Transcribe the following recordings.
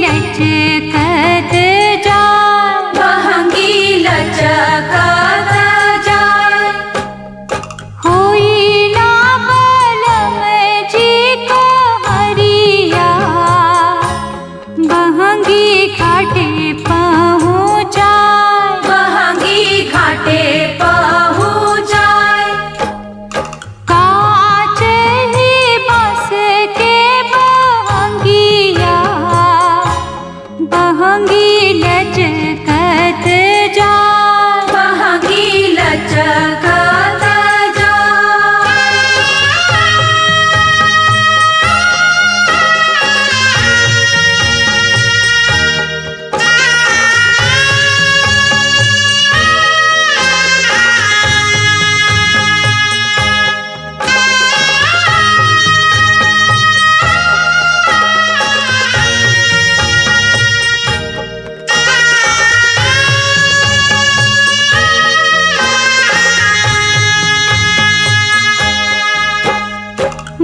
लचकत जाय, बहंगी लचकत जाय। होई ना बलम जी को हरिया, बहंगी घाटे पहुँचाय, बहंगी घाटे पहुँचाय। कांच ही बस के बहंगिया, बहंगी लचकत जाय, बहंगी लचकत जाय।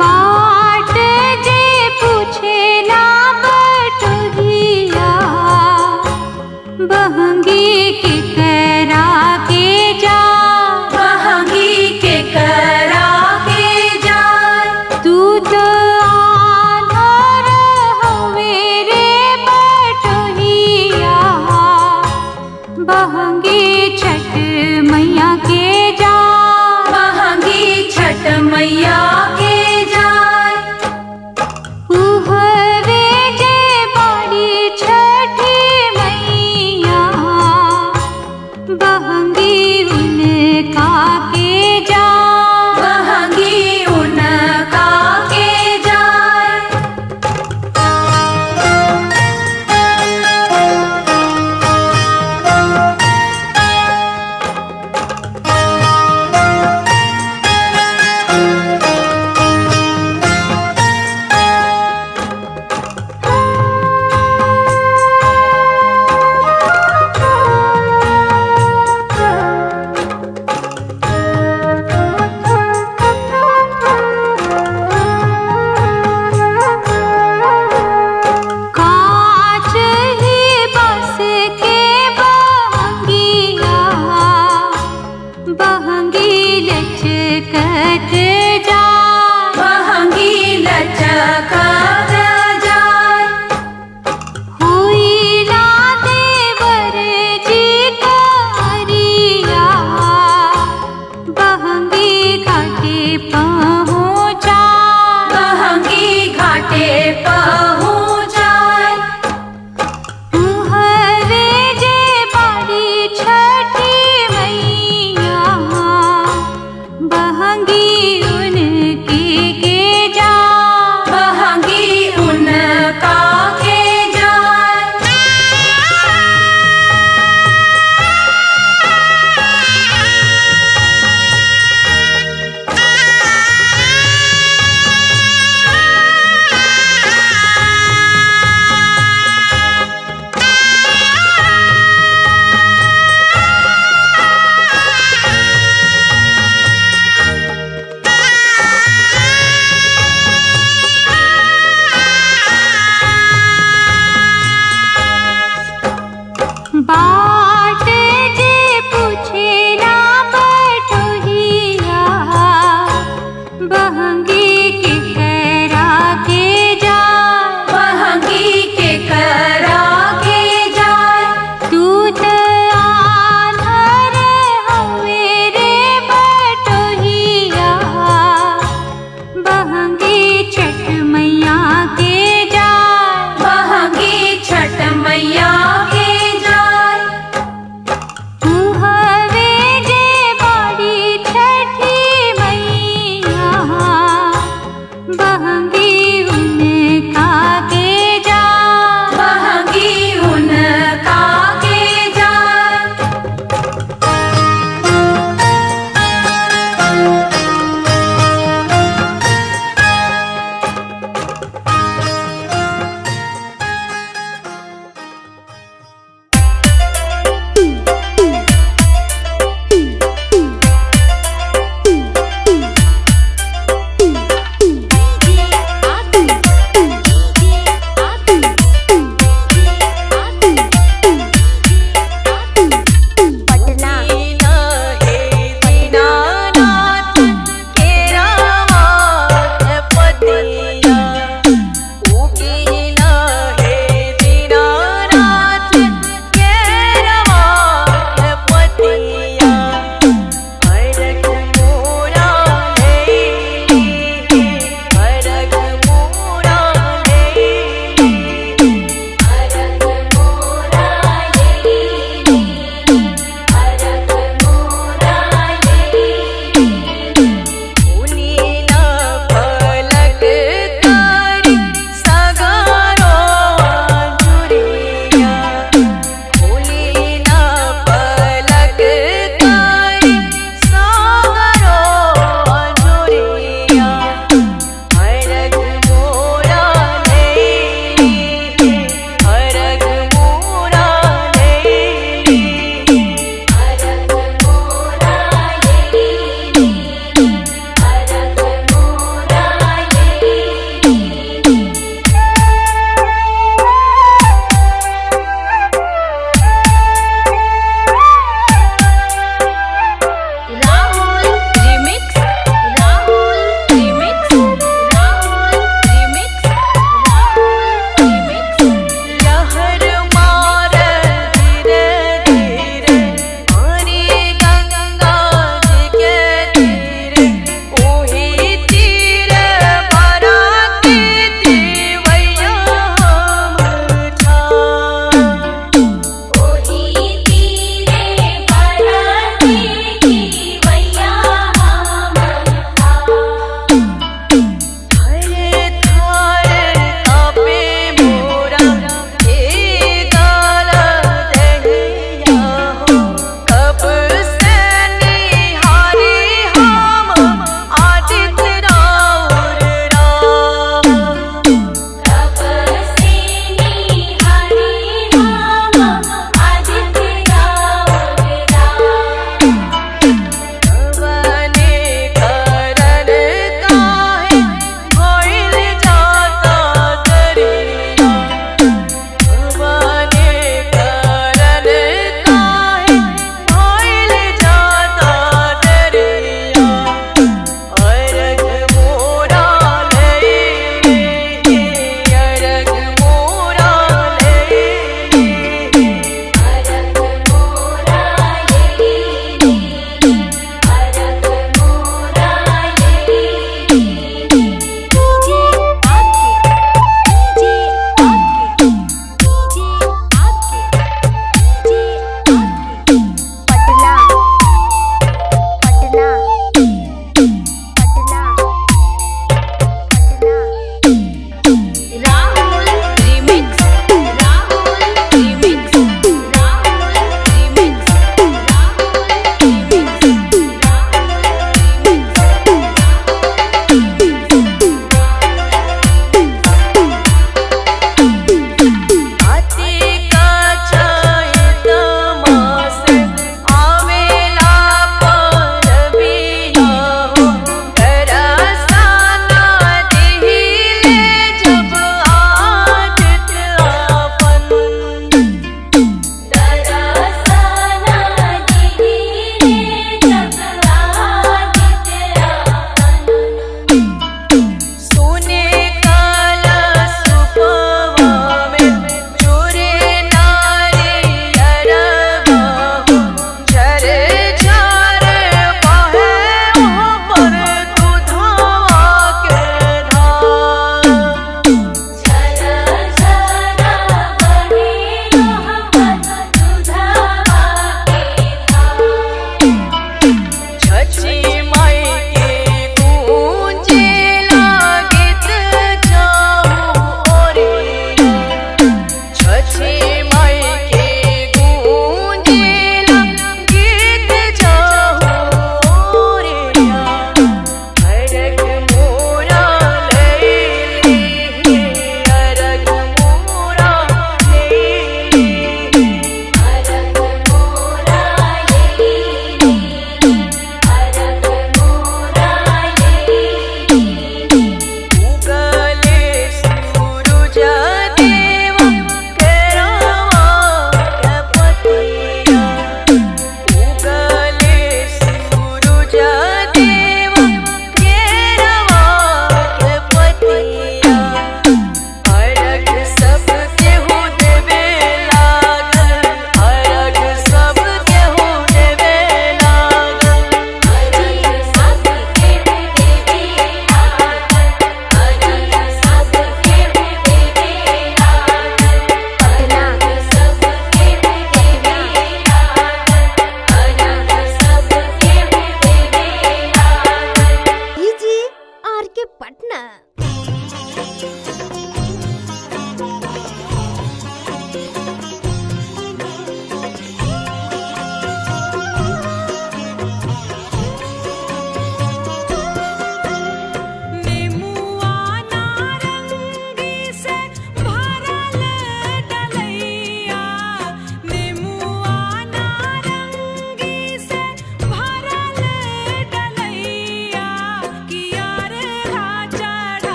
बाट जे पूछेला बटुहिया, बहंगी केकरा के जाय, बहंगी केकरा के जाय। तू तो आधार हवे रे बटुहिया, बहंगी छठ मैया के जाय, बहंगी छठ मैया के जाय। उहवे जे बाड़ी छठी मैया, बहंगी उनका के जाय, बहंगी उनका के जाय।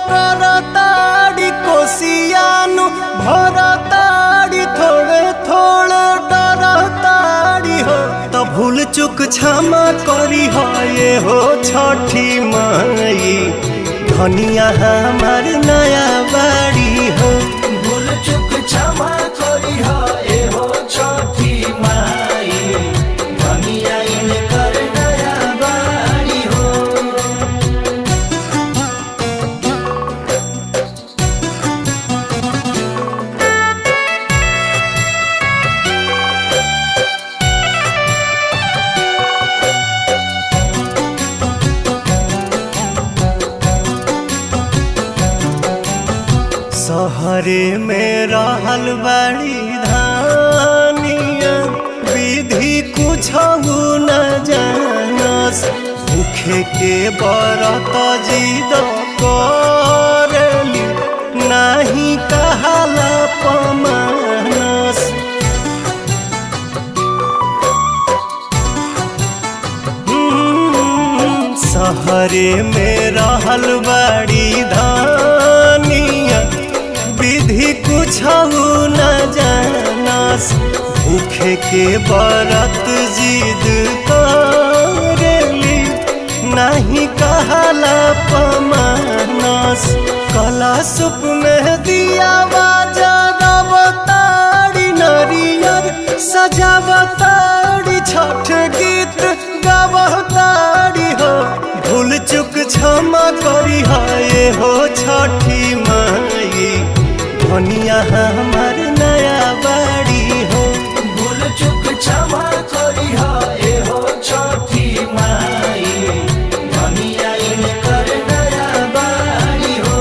करताड़ी कोसियानु भरताड़ी थोड़े थोड़े डरताड़ी हो तो भूल चुक क्षमा करी हो ये हो छठी माई धनिया हमार नया बाड़ी हो। भूल चुक क्षमा करी हो ये हो छठी माई धनिया इनकर नया बाड़ी हो। सहरे में रहल बड़ी धानिया विधि कुछ न जानस भूखे के बरत जिद करली नहीं कहला पमानस। सहरे में रहल बड़ी धानिया विधि कुछ न जानस भूखे के बरत जिद करली नहीं कहला पमानस। कला सुप में दिया बाजारबताड़ी नरियर सजावताड़ी छठ गीत गावताड़ी हो भूल चुक क्षमा करी हो ये हो छठी माई धनिया हमार नया बाड़ी हो। भूल चुक क्षमा करी हो ये हो छठी माई धनिया इनकर नया बाड़ी हो।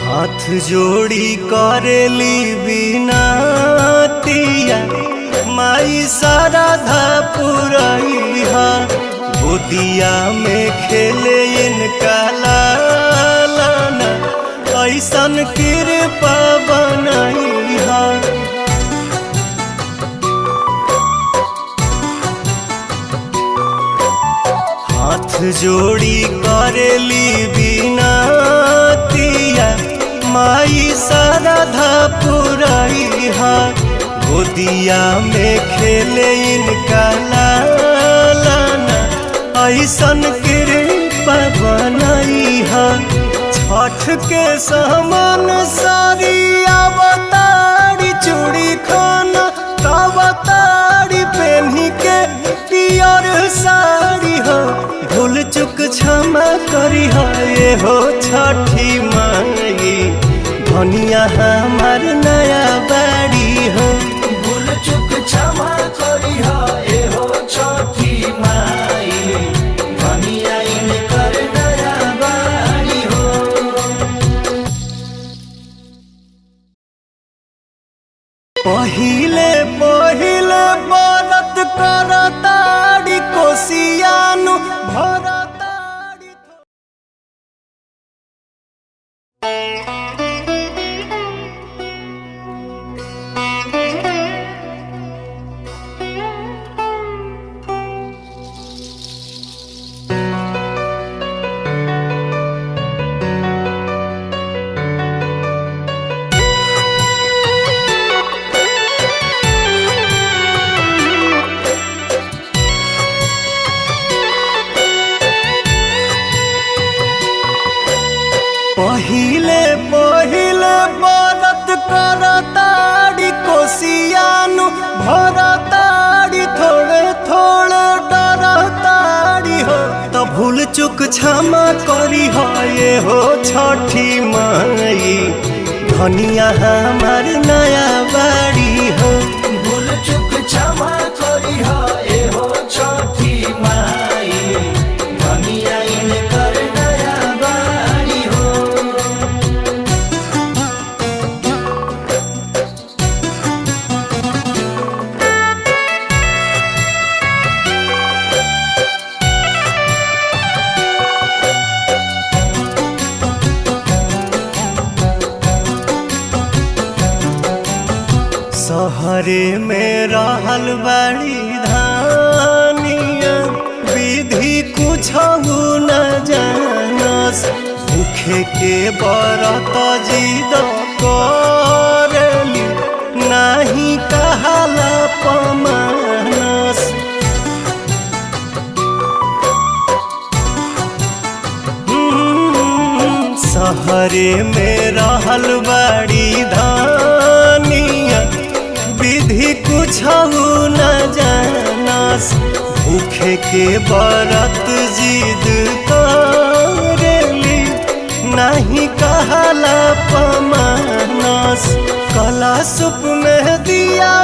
हाथ जोड़ी करेली बिनतिया माई शारदा पुरैहा गोदिया में खेले इनका लालना ऐसन कृपा बनैहा। हाथ जोड़ी करेली बिनतिया माई शारदा पुरैहा गोदिया में खेले इनका लालना ऐसन कृपा बनैहा। छठ के समान सारी अवतारी चूड़ी खाना कवतारी पहनी के पियर साड़ी हो भूल चुक क्षमा करी हो ये हो छठी माई धनिया हमार नया बाड़ी हो। भूल चुक क्षमा करी हो ये हो छठी माई धनिया इनकर नया बाड़ी हो। पहिले पहिले बरत करताड़ी कोसियानु भरताड़ी पहिले पहिले बरत करताड़ी कोसियानु भरताड़ी थोड़े थोड़े डरताड़ी हो तो भूल चुक क्षमा करी हो ये हो छठी माई धनिया हमार नया बाड़ी हो। भूल चुक क्षमा करी हो ये हो छठी माई धनिया इनकर नया बाड़ी हो। सहरे में रहल बड़ी धानिया विधि कुछ न जानस भूखे के बरत जिद करली नाही कहाला पमानस। सहरे में रहल बड़ी धानिया विधि कुछ न जानस भूखे के बरत जिद करेली नहीं कहला पमानस। कला सुप में दिया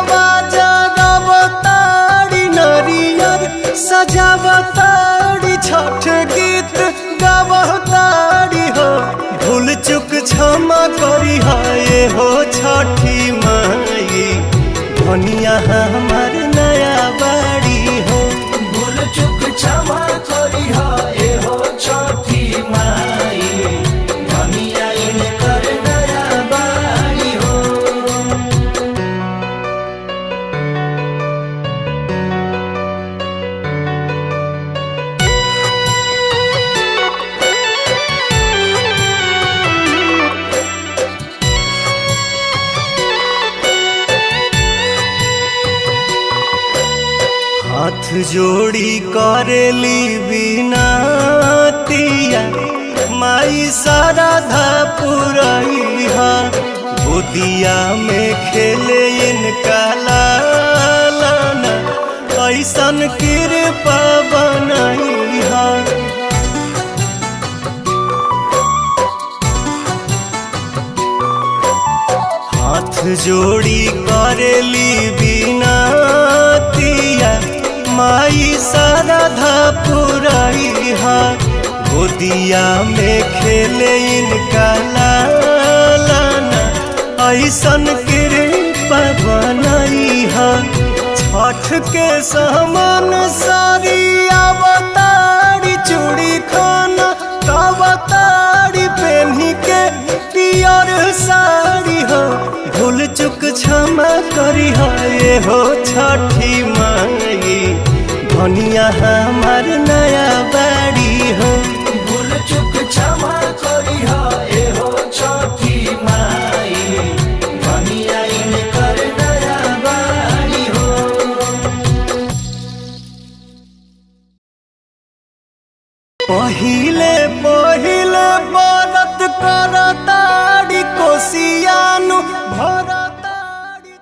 जगवतारी नरियर सजावतारी छठ गीत गावतारी हो भूल चुक क्षमा करी है हो छठी माई धनिया हमार नया बाड़ी हो। भूल चुक क्षमा करी हे हो छठी माई धनिया इनकर नया बाड़ी हो। हाथ जोड़ी करेली बिनतिया माई शारदा पुरैहा गोदिया में खेले इनका लालना ऐसन कृपा बनैहा। हाथ जोड़ी करेली बिनतिया माई शारदा पुरैहा गोदिया में खेले इनका लालना ऐसन कृपा बनैहा। छठ के समान सारी अवतारी चूड़ी खाना अवतारी पहनी के पियर साड़ी हो भूल चुक क्षमा करी ये हो छठी माई धनिया हमार नया बाड़ी हो। भूल चुक क्षमा करी हे हो छठी माई धनिया इनकर नया बाड़ी हो। पहिले पहिले बरत करताड़ी कोसियानु भरताड़ी।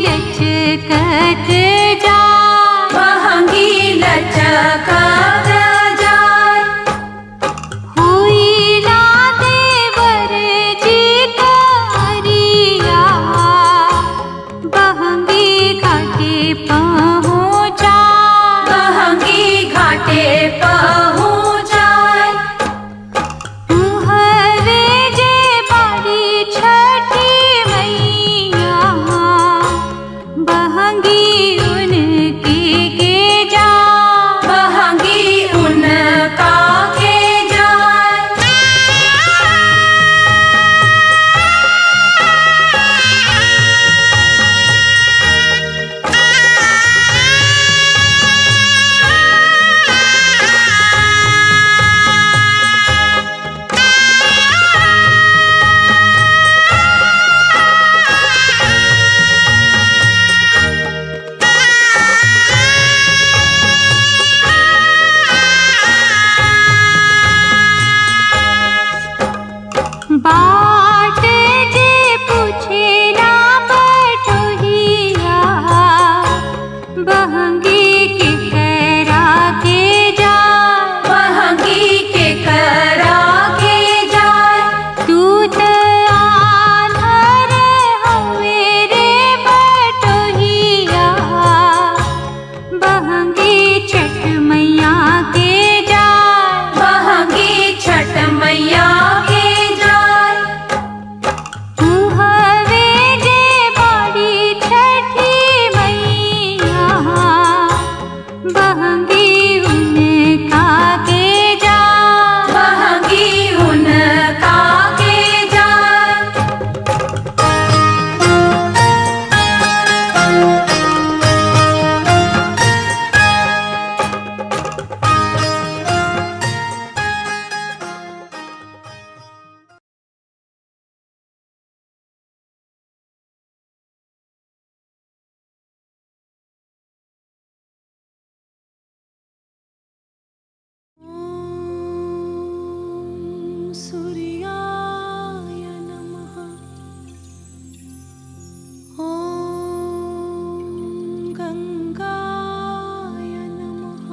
लचकत जा बहंगी लचकत जाय हुई ला देवर जी करिया बहंगी घाटे पहुँचा बहंगी घाटे पहुँचाय तुहरे जे बाड़ी छठी मैया बहंगी उनके के जा बहंगी उनका के जाय बाट जे पूछे ना बटोहिया बहंगी के करा के जा बहंगी के करा के जाय तू त आंधर हवे रे बटोहिया बहंगी छठ मैया के जा बहंगी छठ मैया के जाय तू हवे जे बाड़ी छठी मैया बहंगी उनका के जा बहंगी उनका के जाय सूर्याय नमः ॐ गंगाय नमः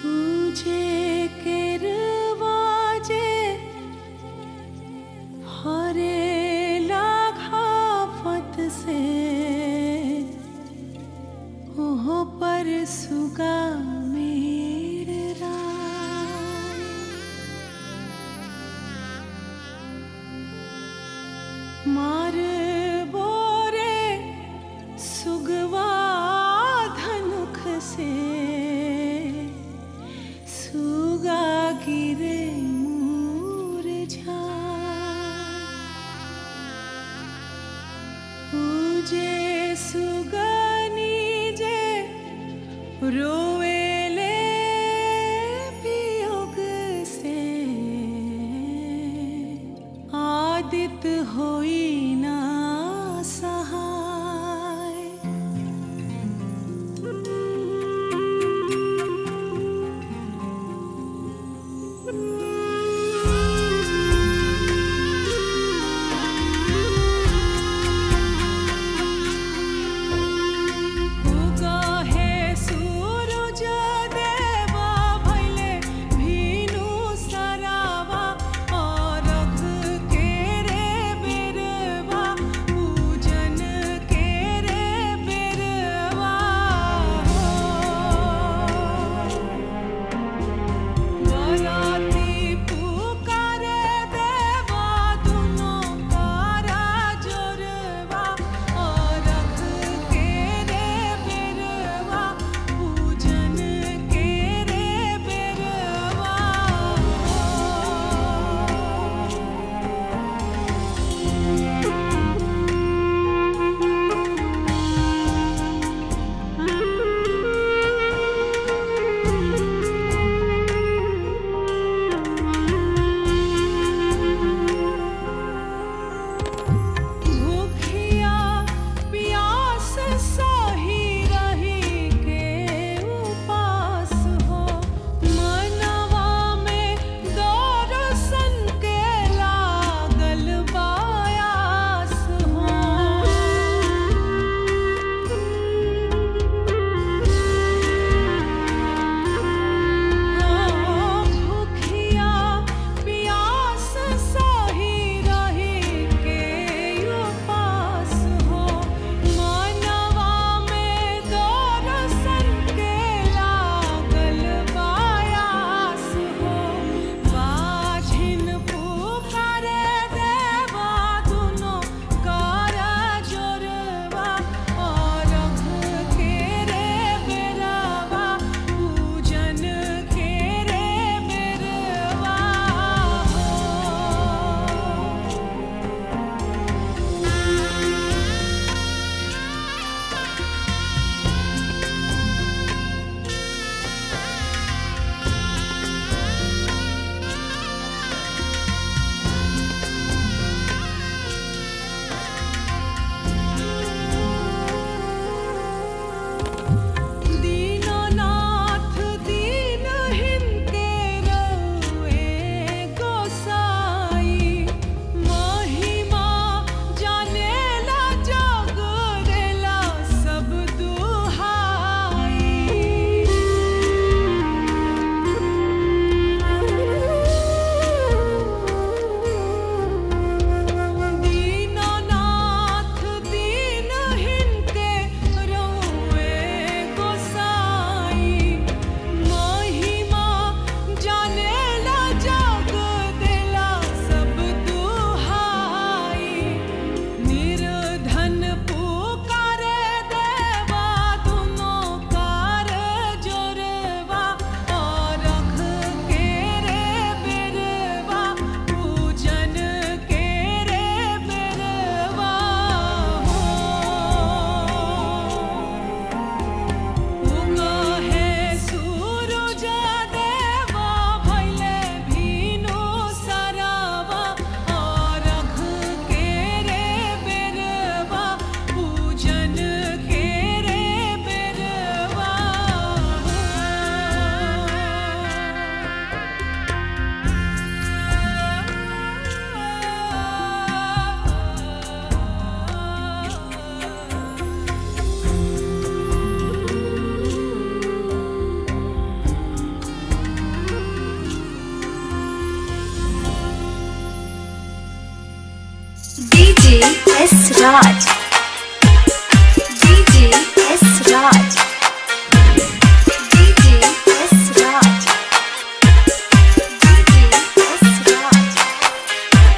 पूजे के रवाजे हरे लाखाफत से ओह पर सुगा मेरे राय मार बोरे सुगवा धनुख से सुगा गिरे मुरझाए पूजे सुगनी जे रोवेले वियोग से आदित होई ना सहाय उगा है सूरज S Raj. DJ S Raj. DJ S Raj. DJ S Raj.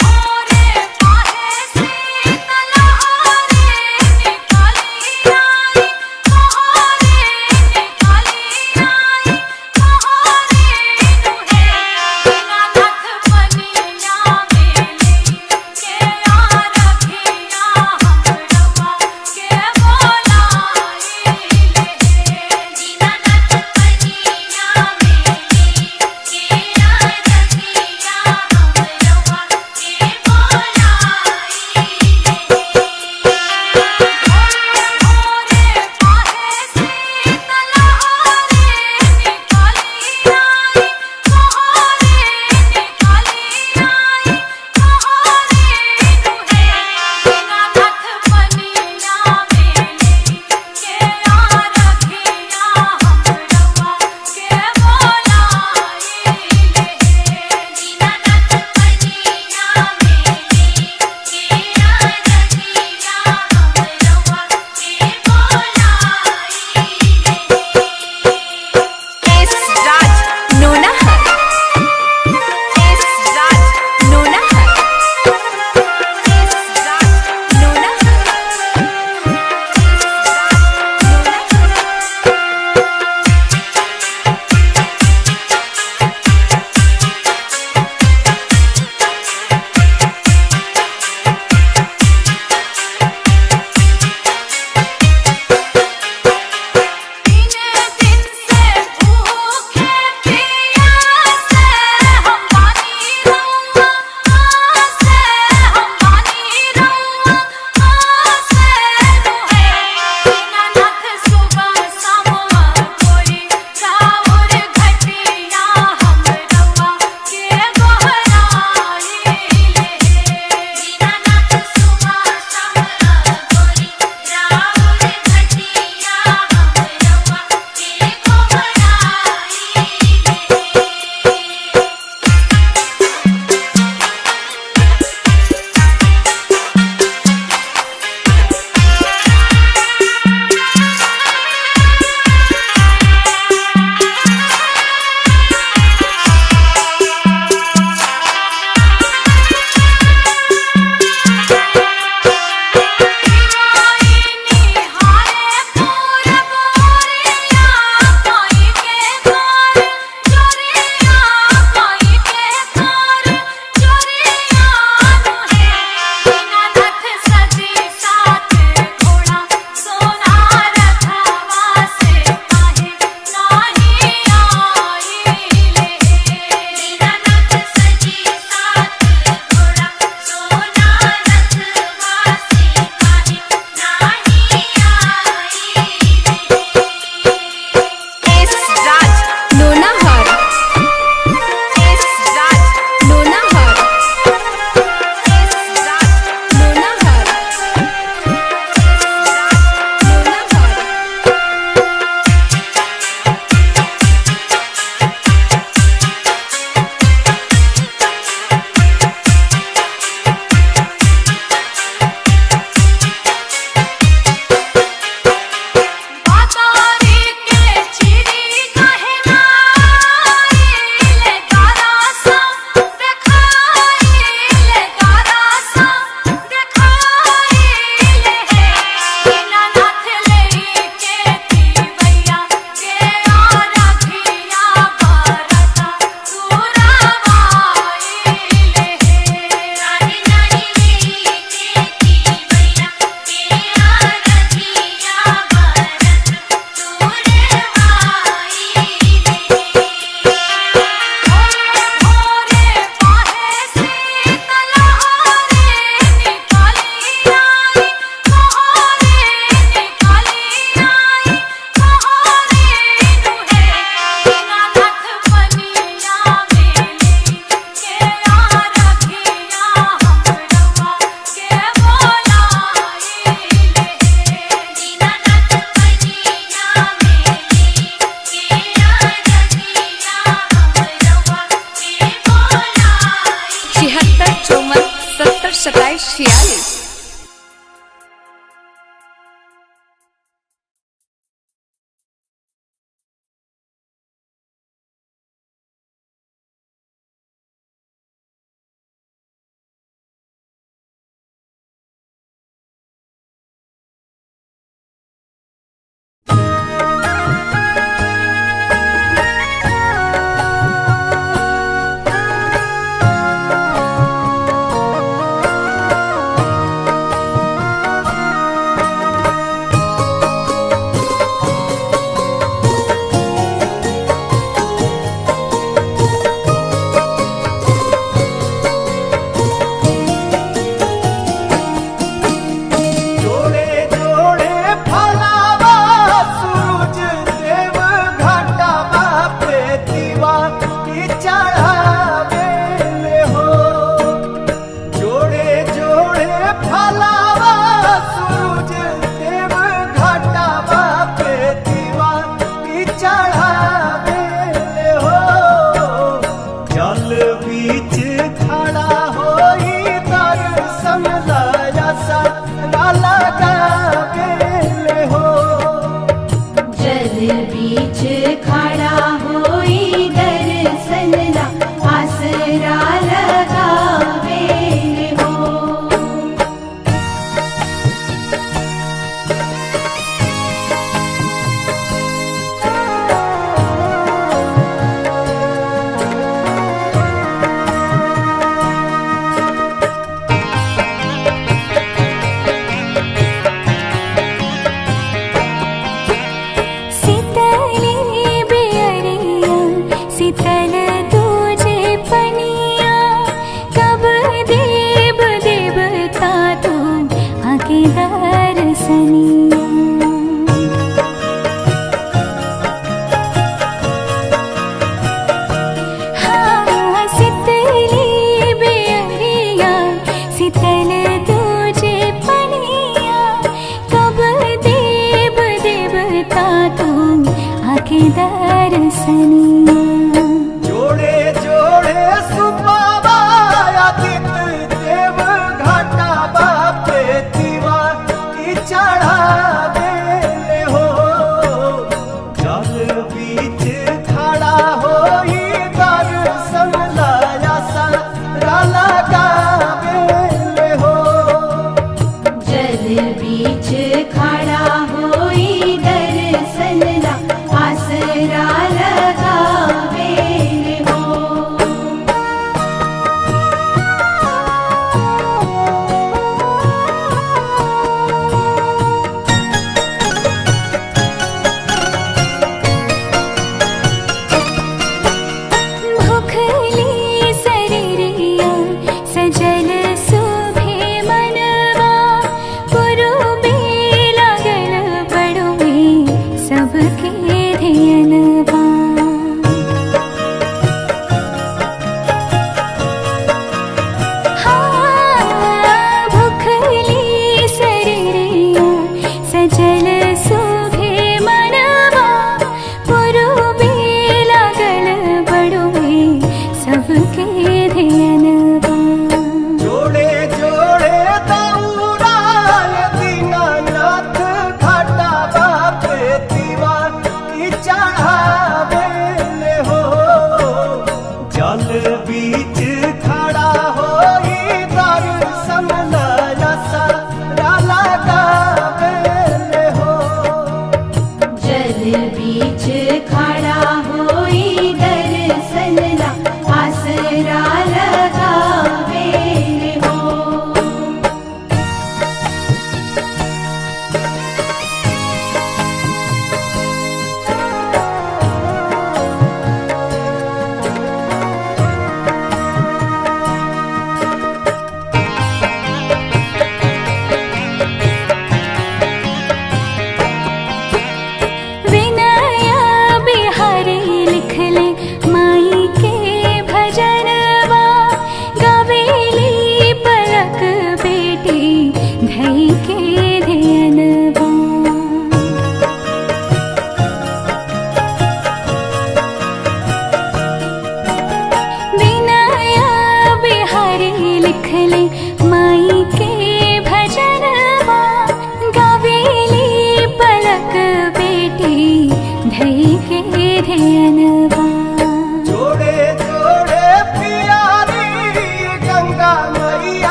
भोरे पाहे से तलहारे निकली आई लगावेले हो। जल बीच खड़ा होई दर्शन ला आसरा लगावेले हो। शीतली बेअरिया शीतल तुझे पनिया कब देव देवता तू आके दर्शनिया। हाँ शीतली बेअरिया शीतल तुझे पनिया कब देव देवता तू आके दर्शनिया। जोड़े जोड़े सुबाबा आदित्य देव घाटा बापे दीवा की चढ़ावेले हो। जल बीच खड़ा होई दर्शन लाया सारा लगावेले हो। जल बीच खड़ा होई दर्शन ला आसरा लगावेले हो। भूखली शरीरिया सजल सुभे मनवा पुरुबे लागल बड़ुए सबके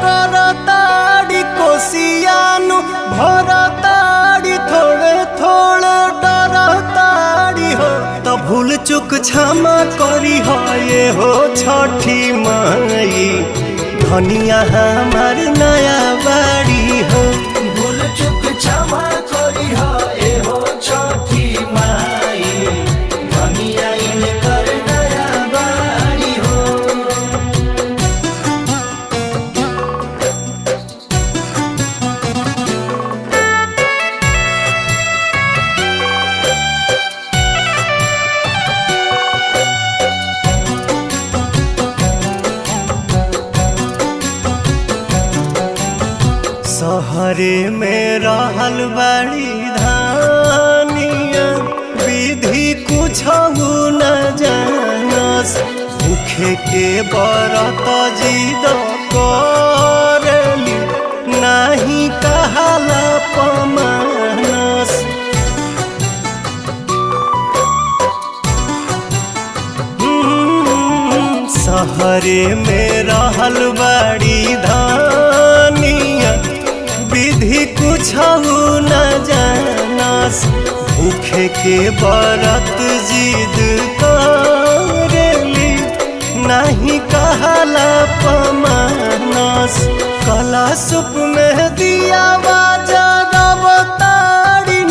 करताड़ी कोसियानु भरताड़ी थोड़े थोड़े डरताड़ी हो तो भूल चुक क्षमा करी हो ये हो छठी माई धनिया हमार नया बाड़ी हो भूल चुक क्षमा करी हो ए हो छठी माई धनिया इनकर नया बाड़ी हो। सहरे में रहल बाड़ी धानिया विधि कुछ न जानस भूखे के बरत जिद करली नाही कहाला पमानस सहरे में रहल बाड़ी धानिया विधि कुछ न जानस भूखे के बरत जिद करेली नहीं कहला पमानस कला सुप में दिया बाजारताड़ी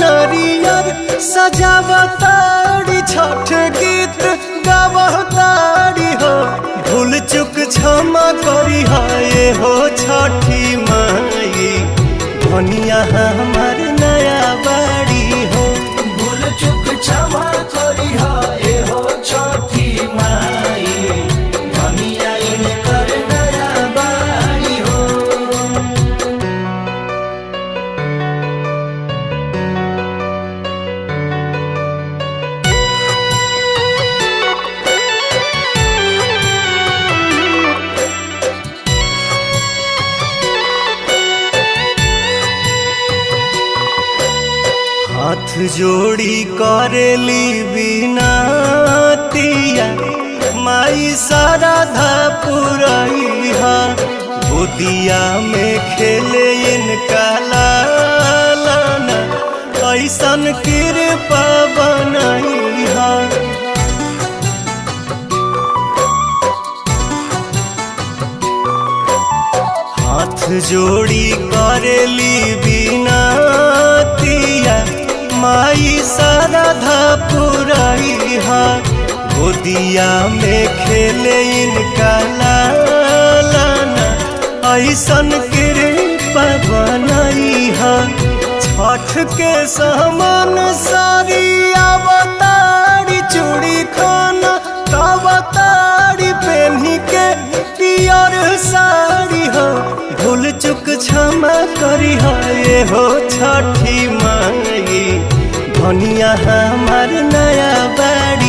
नरियर सजावताड़ी छठ गीत गावताड़ी हो भूल चुक क्षमा करी हो ये हो छठी माई धनिया हमार नया बाड़ी हो भूल चुक क्षमा करी हो ए हो छठी माई धनिया इनकर नया बाड़ी हो। हाथ जोड़ी करेली बिनतिया माई शारदा पुरैहा गोदिया में खेले इनका लालना ऐसन कृपा बनैहा हाथ जोड़ी करेली बिनतिया माई शारदा पुरैहा गोदिया में खेले इनका लालना ऐसन कृपा बनैहा छठ के समान सारी अवतारी चूड़ी खाना अवतारी पहनी के पियर साड़ी हो भूल चुक क्षमा करी हो ये हो छठी माई धनिया हमार नया बाड़ी